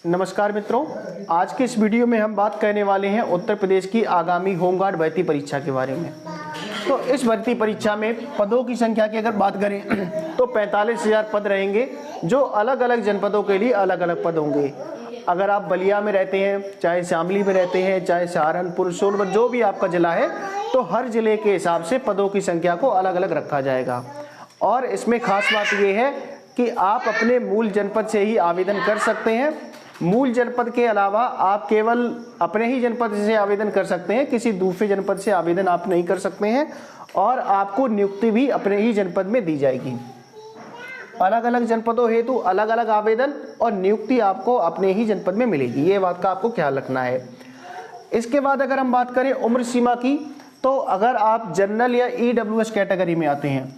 नमस्कार मित्रों, आज के इस वीडियो में हम बात करने वाले हैं उत्तर प्रदेश की आगामी होमगार्ड भर्ती परीक्षा के बारे में। तो इस भर्ती परीक्षा में पदों की संख्या की अगर बात करें तो 45,000 पद रहेंगे, जो अलग अलग जनपदों के लिए अलग अलग पद होंगे। अगर आप बलिया में रहते हैं, चाहे शामली में रहते हैं, चाहे सहारनपुर, सोनभद्र, जो भी आपका जिला है, तो हर जिले के हिसाब से पदों की संख्या को अलग अलग रखा जाएगा। और इसमें खास बात यह है कि आप अपने मूल जनपद से ही आवेदन कर सकते हैं। मूल जनपद के अलावा आप केवल अपने ही जनपद से आवेदन कर सकते हैं, किसी दूसरे जनपद से आवेदन आप नहीं कर सकते हैं। और आपको नियुक्ति भी अपने ही जनपद में दी जाएगी। अलग अलग जनपदों हेतु अलग अलग आवेदन और नियुक्ति आपको अपने ही जनपद में मिलेगी, ये बात का आपको ख्याल रखना है। इसके बाद अगर हम बात करें उम्र सीमा की, तो अगर आप जनरल या ईडब्ल्यूएस कैटेगरी में आते हैं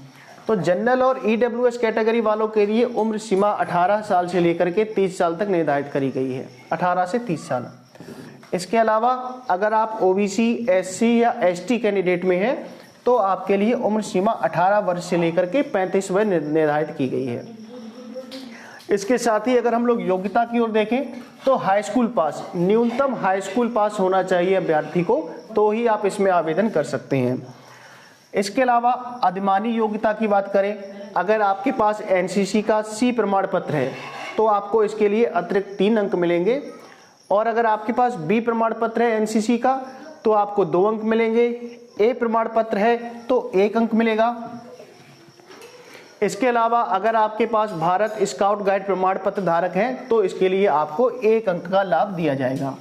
तो जनरल और ईडब्ल्यूएस कैटेगरी वालों के लिए उम्र सीमा 18 साल से लेकर के 30 साल तक निर्धारित करी गई है, 18 से 30 साल। इसके अलावा अगर आप ओबीसी, एससी या एसटी कैंडिडेट में हैं तो आपके लिए उम्र सीमा 18 वर्ष से लेकर के 35 वर्ष निर्धारित की गई है। इसके साथ ही अगर हम लोग योग्यता की ओर देखें तो हाई स्कूल पास, न्यूनतम हाई स्कूल पास होना चाहिए अभ्यर्थी को, तो ही आप इसमें आवेदन कर सकते हैं। इसके अलावा अधिमानी योग्यता की बात करें, अगर आपके पास एनसीसी का सी प्रमाण पत्र है तो आपको इसके लिए अतिरिक्त 3 अंक मिलेंगे। और अगर आपके पास बी प्रमाण पत्र है एनसीसी का तो आपको 2 अंक मिलेंगे। ए प्रमाण पत्र है तो 1 अंक मिलेगा। इसके अलावा अगर आपके पास भारत स्काउट गाइड प्रमाण पत्र धारक हैं तो इसके लिए आपको 1 अंक का लाभ दिया जाएगा।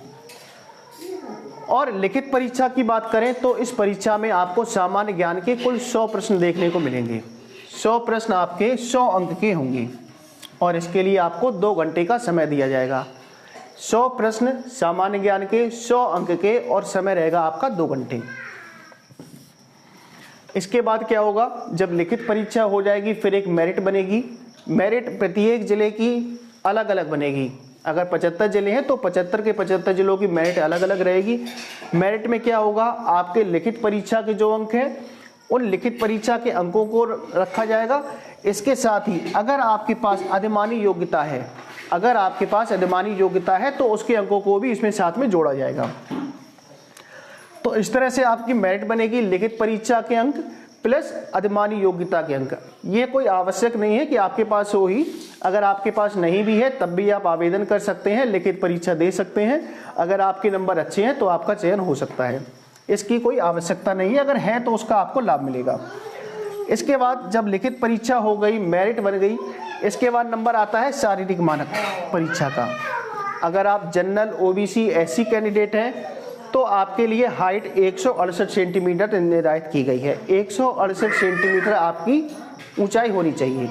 और लिखित परीक्षा की बात करें तो इस परीक्षा में आपको सामान्य ज्ञान के कुल 100 प्रश्न देखने को मिलेंगे। 100 प्रश्न आपके 100 अंक के होंगे और इसके लिए आपको 2 घंटे का समय दिया जाएगा। 100 प्रश्न सामान्य ज्ञान के 100 अंक के और समय रहेगा आपका 2 घंटे। इसके बाद क्या होगा, जब लिखित परीक्षा हो जाएगी फिर एक मेरिट बनेगी। मेरिट प्रत्येक जिले की अलग अलग बनेगी। अगर 75 जिले हैं तो 75 के 75 जिलों की मेरिट अलग अलग रहेगी। मेरिट में क्या होगा, आपके लिखित परीक्षा के जो अंक हैं उन लिखित परीक्षा के अंकों को रखा जाएगा। इसके साथ ही अगर आपके पास अधिमानी योग्यता है, अगर आपके पास अधिमानी योग्यता है तो उसके अंकों को भी इसमें साथ में जोड़ा जाएगा। तो इस तरह से आपकी मेरिट बनेगी, लिखित परीक्षा के अंक प्लस अधिमानी योग्यता के अंक। ये कोई आवश्यक नहीं है कि आपके पास हो ही, अगर आपके पास नहीं भी है तब भी आप आवेदन कर सकते हैं, लिखित परीक्षा दे सकते हैं। अगर आपके नंबर अच्छे हैं तो आपका चयन हो सकता है, इसकी कोई आवश्यकता नहीं है। अगर है तो उसका आपको लाभ मिलेगा। इसके बाद जब लिखित परीक्षा हो गई, मेरिट बन गई, इसके बाद नंबर आता है शारीरिक मानक परीक्षा का। अगर आप जनरल, ओबीसी, एससी कैंडिडेट हैं तो आपके लिए हाइट 168 सेंटीमीटर निर्धारित की गई है। 168 सेंटीमीटर आपकी ऊंचाई होनी चाहिए।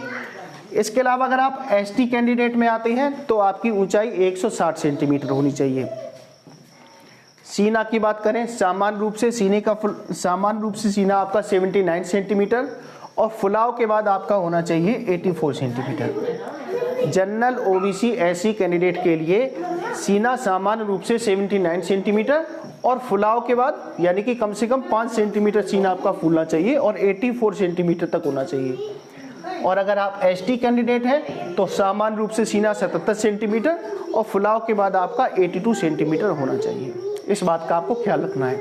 इसके अलावा अगर आप एसटी कैंडिडेट में आते हैं तो आपकी ऊंचाई 160 सेंटीमीटर होनी चाहिए। सीना की बात करें, सामान्य रूप से सीना आपका 79 सेंटीमीटर और फुलाव के बाद आपका होना चाहिए 84 centimetre. General, OBC, SC candidate के लिए सीना सामान्य रूप से 79 सेंटीमीटर और फुलाव के बाद यानी कि कम से कम 5 सेंटीमीटर सीना आपका फूलना चाहिए और 84 सेंटीमीटर तक होना चाहिए। और अगर आप एसटी कैंडिडेट हैं तो सामान्य रूप से सीना 77 सेंटीमीटर और फुलाव के बाद आपका 82 सेंटीमीटर होना चाहिए। इस बात का आपको ख्याल रखना है।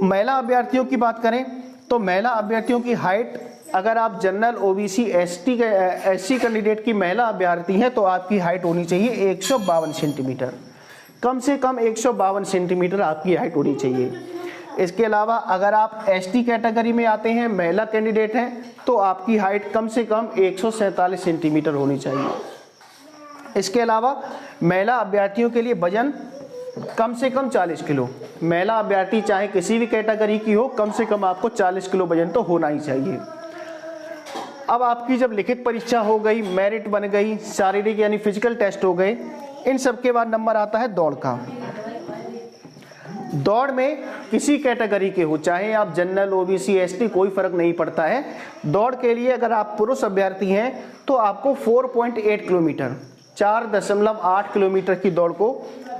महिला अभ्यर्थियों की बात करें तो महिला अभ्यर्थियों की हाइट, अगर आप जनरल, ओबीसी, एससी कैंडिडेट की महिला अभ्यर्थी हैं तो आपकी हाइट होनी चाहिए 152 सेंटीमीटर। कम से कम 152 सेंटीमीटर आपकी हाइट होनी चाहिए। इसके अलावा अगर आप एसटी कैटेगरी में आते हैं, महिला कैंडिडेट हैं, तो आपकी हाइट कम से कम 147 सेंटीमीटर होनी चाहिए। इसके अलावा महिला अभ्यर्थियों के लिए वजन कम से कम 40 किलो। महिला अभ्यर्थी चाहे किसी भी कैटेगरी की हो, कम से कम आपको 40 किलो वजन तो होना ही चाहिए। अब आपकी जब लिखित परीक्षा हो गई, मेरिट बन गई, शारीरिक यानी फिजिकल टेस्ट हो गए, इन सब के बाद नंबर आता है दौड़ का। दौड़ में किसी कैटेगरी के हो, चाहे आप जनरल, ओबीसी, एसटी, कोई फर्क नहीं पड़ता है। दौड़ के लिए अगर आप पुरुष अभ्यर्थी हैं तो आपको 4.8 किलोमीटर, 4.8 किलोमीटर की दौड़ को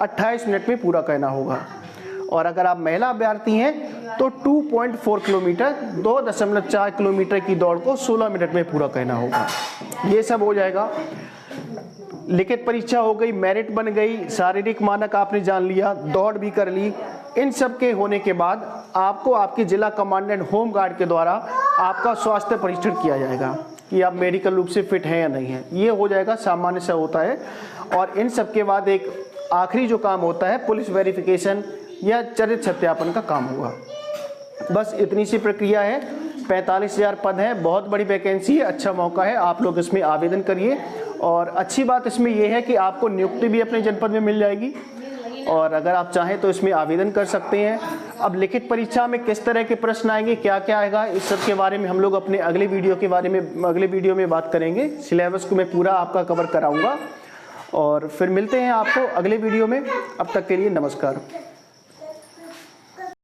28 मिनट में पूरा करना होगा। और अगर आप महिला अभ्यर्थी हैं तो 2.4 किलोमीटर, 2.4 किलोमीटर की दौड़ को 16 मिनट में पूरा करना होगा। ये सब हो जाएगा। लिखित परीक्षा हो गई, मेरिट बन गई, शारीरिक मानक आपने जान लिया, दौड़ भी कर ली, इन सब के होने के बाद आपको आपके जिला कमांडेंट होम गार्ड के द्वारा आपका स्वास्थ्य परीक्षण किया जाएगा कि आप मेडिकल रूप से फिट हैं या नहीं हैं। ये हो जाएगा, सामान्य सा होता है। और इन सब के बाद एक आखिरी जो काम होता है पुलिस वेरिफिकेशन या चरित्र सत्यापन का काम होगा। बस इतनी सी प्रक्रिया है। 45,000 पद हैं, बहुत बड़ी वैकेंसी है, अच्छा मौका है, आप लोग इसमें आवेदन करिए। और अच्छी बात इसमें यह है कि आपको नियुक्ति भी अपने जनपद में मिल जाएगी और अगर आप चाहें तो इसमें आवेदन कर सकते हैं। अब लिखित परीक्षा में किस तरह के प्रश्न आएंगे, क्या क्या आएगा, इस सब के बारे में हम लोग अपने अगले वीडियो में बात करेंगे। सिलेबस को मैं पूरा आपका कवर कराऊंगा और फिर मिलते हैं आपको अगले वीडियो में। अब तक के लिए नमस्कार।